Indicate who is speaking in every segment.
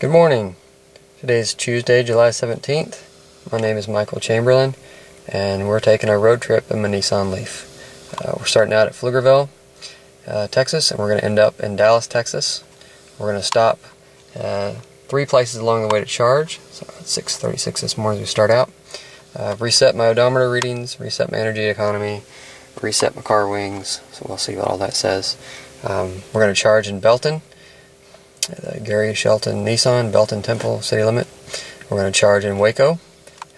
Speaker 1: Good morning. Today is Tuesday, July 17th. My name is Michael Chamberlain, and we're taking our road trip in my Nissan LEAF. We're starting out at Pflugerville, Texas, and we're going to end up in Dallas, Texas. We're going to stop 3 places along the way to charge. So at 6:36 this morning as we start out. Reset my odometer readings, reset my energy economy, reset my car wings, so we'll see what all that says. We're going to charge in Belton. Gary Shelton Nissan, Belton Temple city limit. We're going to charge in Waco,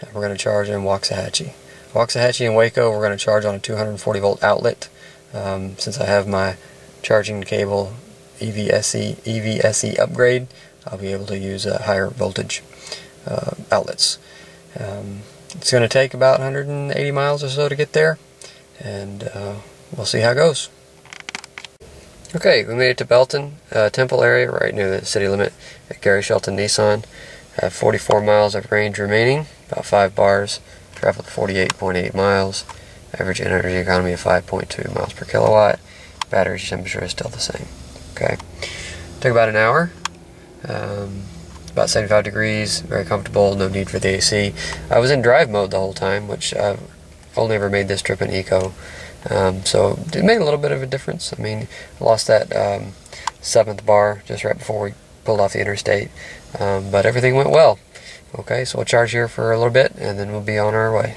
Speaker 1: and we're going to charge in Waxahachie. Waxahachie and Waco, we're going to charge on a 240 volt outlet. Since I have my charging cable EVSE upgrade, I'll be able to use higher voltage outlets. It's going to take about 180 miles or so to get there, and we'll see how it goes. Okay, we made it to Belton Temple area, right near the city limit at Gary Shelton Nissan. I have 44 miles of range remaining, about 5 bars, traveled 48.8 miles, average energy economy of 5.2 miles per kilowatt, battery temperature is still the same. Okay, took about an hour, about 75 degrees, very comfortable, no need for the AC. I was in drive mode the whole time, which I've only ever made this trip in eco. So it made a little bit of a difference. I mean, I lost that 7th bar just right before we pulled off the interstate, but everything went well. Okay, so we'll charge here for a little bit, and then we'll be on our way.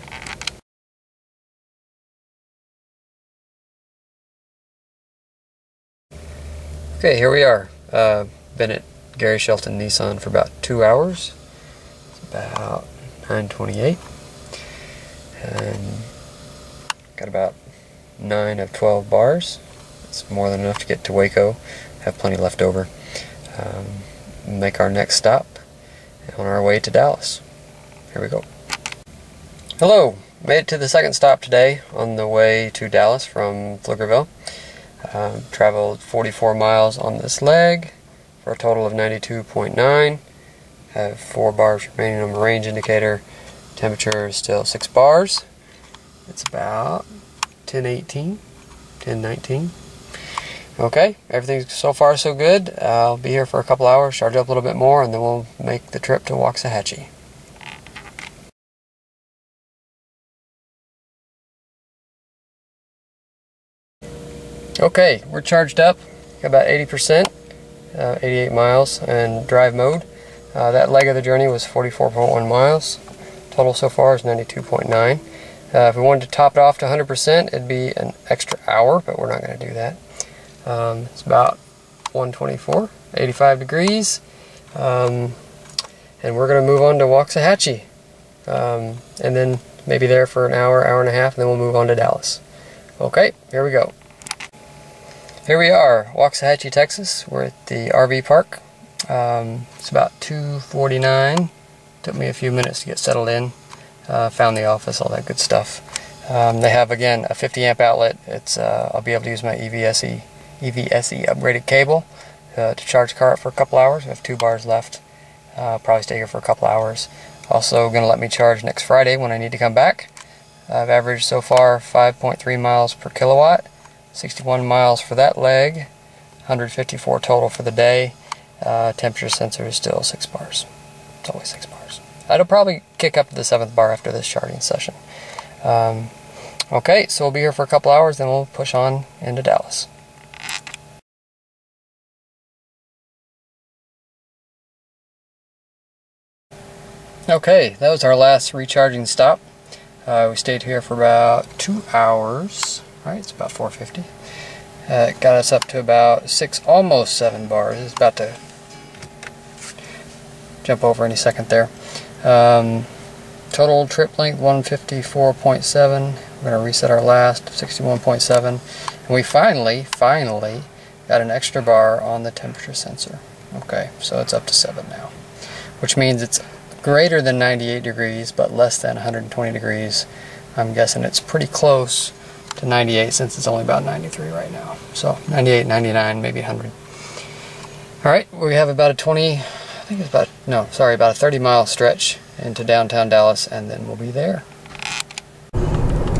Speaker 1: Okay, here we are. Been at Gary Shelton Nissan for about 2 hours. It's about 9:28, and got about 9 of 12 bars. It's more than enough to get to Waco. Have plenty left over. Make our next stop on our way to Dallas. Here we go. Hello, made it to the second stop today on the way to Dallas from Pflugerville. Traveled 44 miles on this leg for a total of 92.9. Have 4 bars remaining on my range indicator. Temperature is still 6 bars. It's about 10:18, 10:19. Okay, everything's so far so good. I'll be here for a couple hours, charge up a little bit more, and then we'll make the trip to Waxahachie. Okay, we're charged up, got about 80%, 88 miles in drive mode. That leg of the journey was 44.1 miles. Total so far is 92.9. If we wanted to top it off to 100%, it'd be an extra hour, but we're not going to do that. It's about 124, 85 degrees, and we're going to move on to Waxahachie, and then maybe there for an hour, hour and a half, and then we'll move on to Dallas. Okay, here we go. Here we are, Waxahachie, Texas. We're at the RV park. It's about 2:49. Took me a few minutes to get settled in. Found the office, all that good stuff. They have, again, a 50 amp outlet. It's I'll be able to use my EVSE upgraded cable to charge the car up for a couple hours. We have 2 bars left. Probably stay here for a couple hours. Also going to let me charge next Friday when I need to come back. I've averaged so far 5.3 miles per kilowatt, 61 miles for that leg, 154 total for the day. Temperature sensor is still 6 bars. It's always 6 bars. I'll probably kick up to the 7th bar after this charging session. Okay, so we'll be here for a couple hours, then we'll push on into Dallas. Okay, that was our last recharging stop. We stayed here for about 2 hours. Right, it's about 4:50. It got us up to about 6, almost 7 bars. It's about to jump over any second there. Total trip length 154.7. We're going to reset our last 61.7, and we finally got an extra bar on the temperature sensor. Okay, so it's up to 7 now, which means it's greater than 98 degrees but less than 120 degrees. I'm guessing it's pretty close to 98 since it's only about 93 right now. So 98, 99, maybe 100. Alright, we have about a 30-mile stretch into downtown Dallas, and then we'll be there.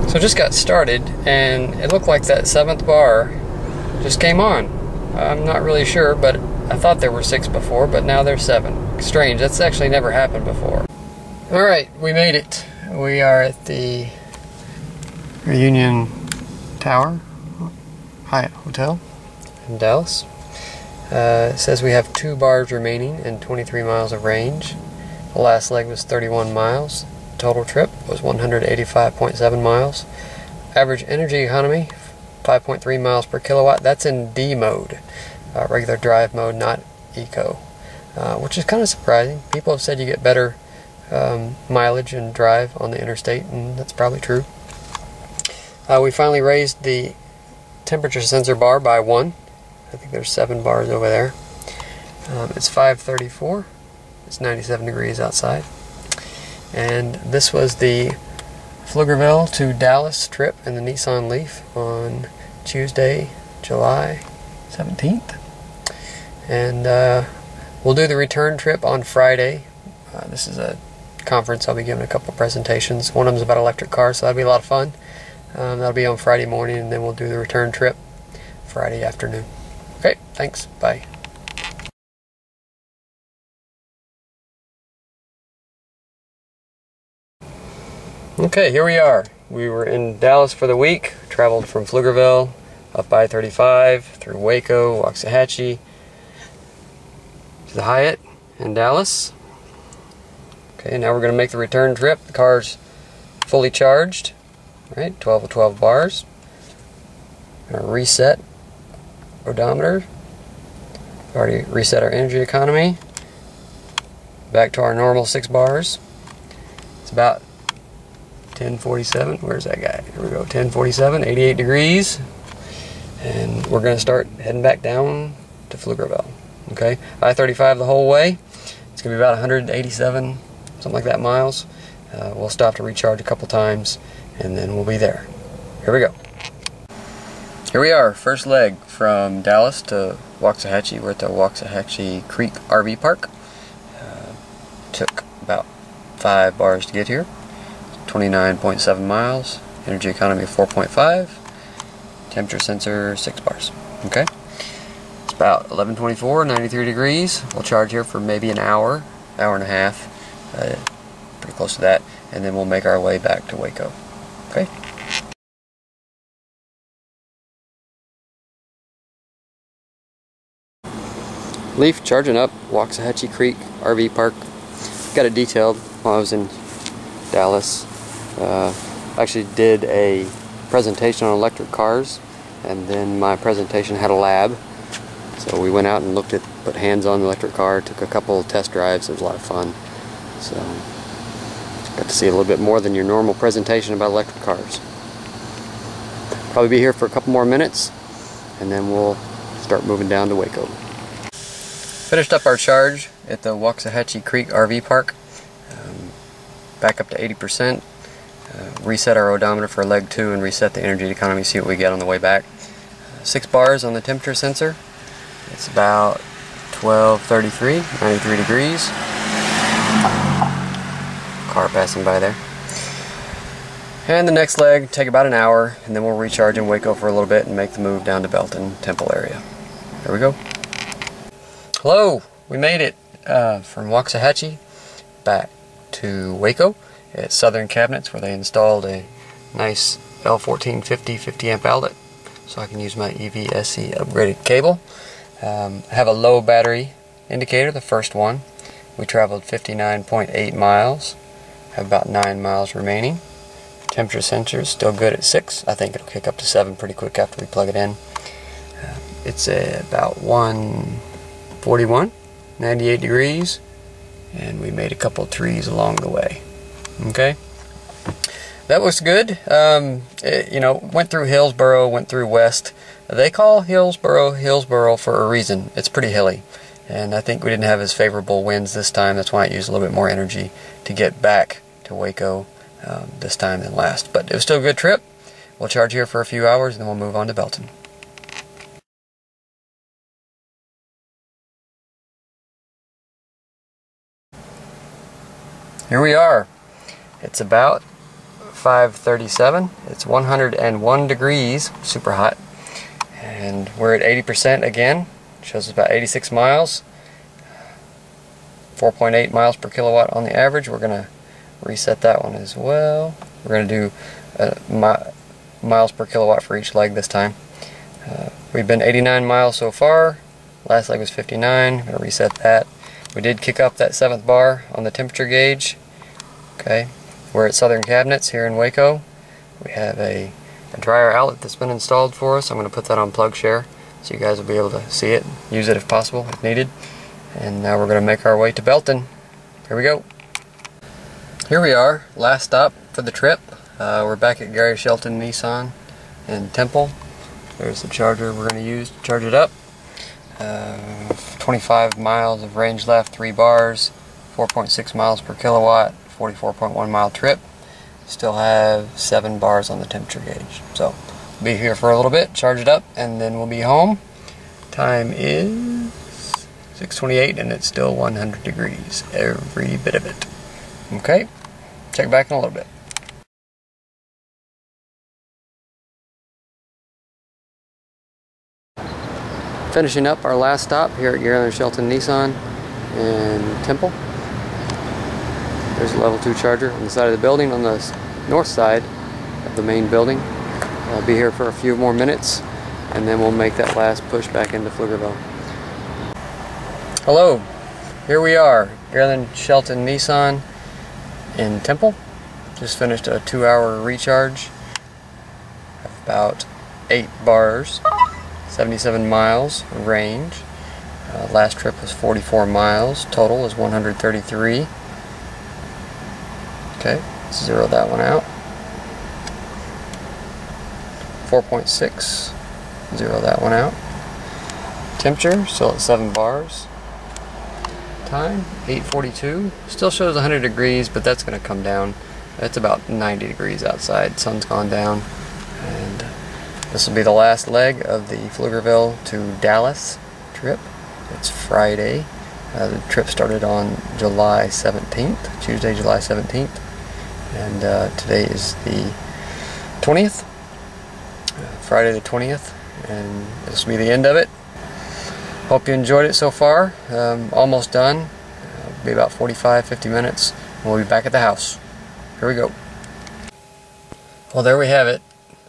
Speaker 1: So just got started, and it looked like that 7th bar just came on. I'm not really sure, but I thought there were 6 before, but now there's 7. Strange, that's actually never happened before. Alright, we made it. We are at the Reunion Tower Hyatt Hotel in Dallas. It says we have 2 bars remaining and 23 miles of range. The last leg was 31 miles. Total trip was 185.7 miles. Average energy economy, 5.3 miles per kilowatt. That's in D mode, regular drive mode, not eco, which is kind of surprising. People have said you get better mileage and drive on the interstate, and that's probably true. We finally raised the temperature sensor bar by 1. I think there's 7 bars over there. It's 5:34. It's 97 degrees outside. And this was the Pflugerville to Dallas trip in the Nissan LEAF on Tuesday, July 17th. And we'll do the return trip on Friday. This is a conference. I'll be giving a couple presentations. One of them is about electric cars, so that'll be a lot of fun. That'll be on Friday morning, and then we'll do the return trip Friday afternoon. Okay, thanks. Bye. Okay, here we are. We were in Dallas for the week. Traveled from Pflugerville up I-35 through Waco, Waxahachie to the Hyatt in Dallas. Okay, now we're going to make the return trip. The car's fully charged. Right, 12 of 12 bars. We're going to reset odometer. Already reset our energy economy. Back to our normal 6 bars. It's about 10:47. Where's that guy? Here we go. 10:47, 88 degrees. And we're going to start heading back down to Pflugerville. Okay, I-35 the whole way. It's going to be about 187, something like that, miles. We'll stop to recharge a couple times, and then we'll be there. Here we go. Here we are, first leg from Dallas to Waxahachie. We're at the Waxahachie Creek RV Park. Took about 5 bars to get here. 29.7 miles. Energy economy of 4.5. Temperature sensor 6 bars. Okay. It's about 11:24, 93 degrees. We'll charge here for maybe an hour and a half. Pretty close to that. And then we'll make our way back to Waco. Okay. LEAF charging up, Waxahachie Creek RV Park. Got it detailed while I was in Dallas. Actually did a presentation on electric cars, and then my presentation had a lab. So we went out and put hands on the electric car, took a couple test drives. It was a lot of fun. So got to see a little bit more than your normal presentation about electric cars. Probably be here for a couple more minutes, and then we'll start moving down to Waco. Finished up our charge at the Waxahachie Creek RV Park. Back up to 80%. Reset our odometer for leg 2 and reset the energy economy, see what we get on the way back. 6 bars on the temperature sensor. It's about 12:33, 93 degrees. Car passing by there. And the next leg, take about an hour, and then we'll recharge in Waco for a little bit and make the move down to Belton Temple area. There we go. Hello, we made it from Waxahachie back to Waco at Southern Cabinets, where they installed a nice L1450 50 amp outlet so I can use my EVSE upgraded cable. I have a low battery indicator, the first one. We traveled 59.8 miles, have about 9 miles remaining. Temperature sensor is still good at 6. I think it'll kick up to 7 pretty quick after we plug it in. It's about 141, 98 degrees, and we made a couple trees along the way. Okay, that looks good. Went through Hillsboro, went through West. They call Hillsboro for a reason. It's pretty hilly, and I think we didn't have as favorable winds this time. That's why it used a little bit more energy to get back to Waco this time than last. But it was still a good trip. We'll charge here for a few hours, and then we'll move on to Belton. Here we are. It's about 5:37. It's 101 degrees, super hot. And we're at 80% again, Shows us about 86 miles. 4.8 miles per kilowatt on the average. We're going to reset that one as well. We're going to do miles per kilowatt for each leg this time. We've been 89 miles so far. Last leg was 59. I'm going to reset that. We did kick up that 7th bar on the temperature gauge. Okay, we're at Southern Cabinets here in Waco. We have a dryer outlet that's been installed for us. I'm going to put that on plug share so you guys will be able to see it, use it if possible, if needed. And now we're going to make our way to Belton. Here we go. Here we are, last stop for the trip. We're back at Gary Shelton Nissan in Temple. There's the charger we're going to use to charge it up. 25 miles of range left, 3 bars, 4.6 miles per kilowatt, 44.1 mile trip. Still have 7 bars on the temperature gauge. So we'll be here for a little bit, charge it up, and then we'll be home. Time is 6:28 and it's still 100 degrees, every bit of it. Okay, check back in a little bit. Finishing up our last stop here at Gary Shelton Nissan in Temple. There's a level 2 charger on the side of the building on the north side of the main building. I'll be here for a few more minutes and then we'll make that last push back into Pflugerville. Hello, here we are, Gary Shelton Nissan in Temple. Just finished a 2-hour recharge. About 8 bars. 77 miles range. Last trip was 44 miles. Total is 133. Okay, zero that one out. 4.6. Zero that one out. Temperature still at 7 bars. Time 8:42. Still shows 100 degrees, but that's going to come down. It's about 90 degrees outside. Sun's gone down, and this will be the last leg of the Pflugerville to Dallas trip. It's Friday. The trip started on July 17th, Tuesday, July 17th, and today is the 20th, Friday the 20th, and this will be the end of it. Hope you enjoyed it so far. Almost done. Be about 45-50 minutes, and we'll be back at the house. Here we go. Well, there we have it.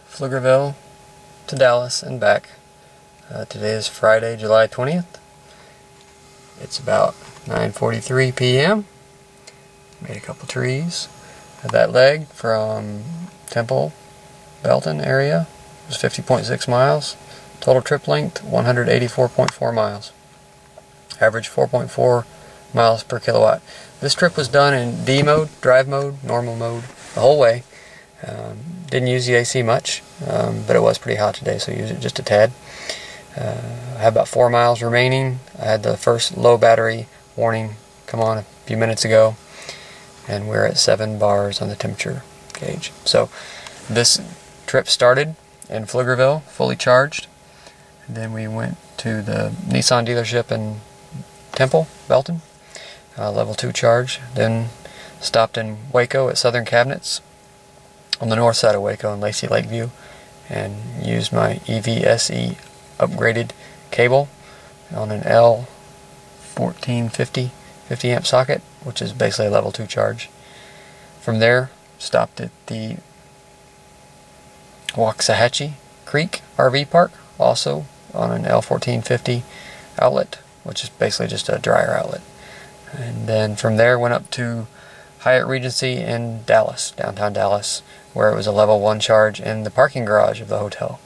Speaker 1: Pflugerville to Dallas and back. Today is Friday, July 20th. It's about 9:43 p.m. Made a couple trees. That leg from Temple, Belton area was 50.6 miles. Total trip length 184.4 miles. Average 4.4 miles per kilowatt. This trip was done in D mode, drive mode, normal mode, the whole way. Didn't use the AC much, but it was pretty hot today, so use it just a tad. I have about 4 miles remaining. I had the first low battery warning come on a few minutes ago, and we're at 7 bars on the temperature gauge. So this trip started in Pflugerville, fully charged. And then we went to the Nissan dealership in Temple, Belton, level 2 charge. Then stopped in Waco at Southern Cabinets on the north side of Waco in Lacey Lakeview, and used my EVSE upgraded cable on an L1450 50 amp socket, which is basically a level 2 charge. From there, stopped at the Waxahachie Creek RV Park, also on an L1450 outlet, which is basically just a dryer outlet. And then from there went up to Hyatt Regency in Dallas, downtown Dallas, where it was a level 1 charge in the parking garage of the hotel.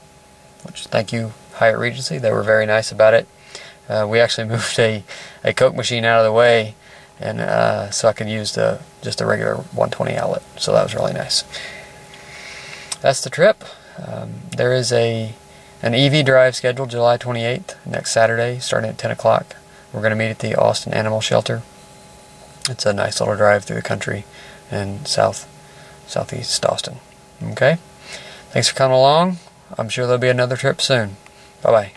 Speaker 1: Which, thank you, Hyatt Regency, they were very nice about it. We actually moved a Coke machine out of the way, and so I could use just a regular 120 outlet, so that was really nice. That's the trip. There is an EV drive scheduled July 28th, next Saturday, starting at 10 o'clock. We're going to meet at the Austin Animal Shelter. It's a nice little drive through the country in southeast Austin. Okay? Thanks for coming along. I'm sure there'll be another trip soon. Bye-bye.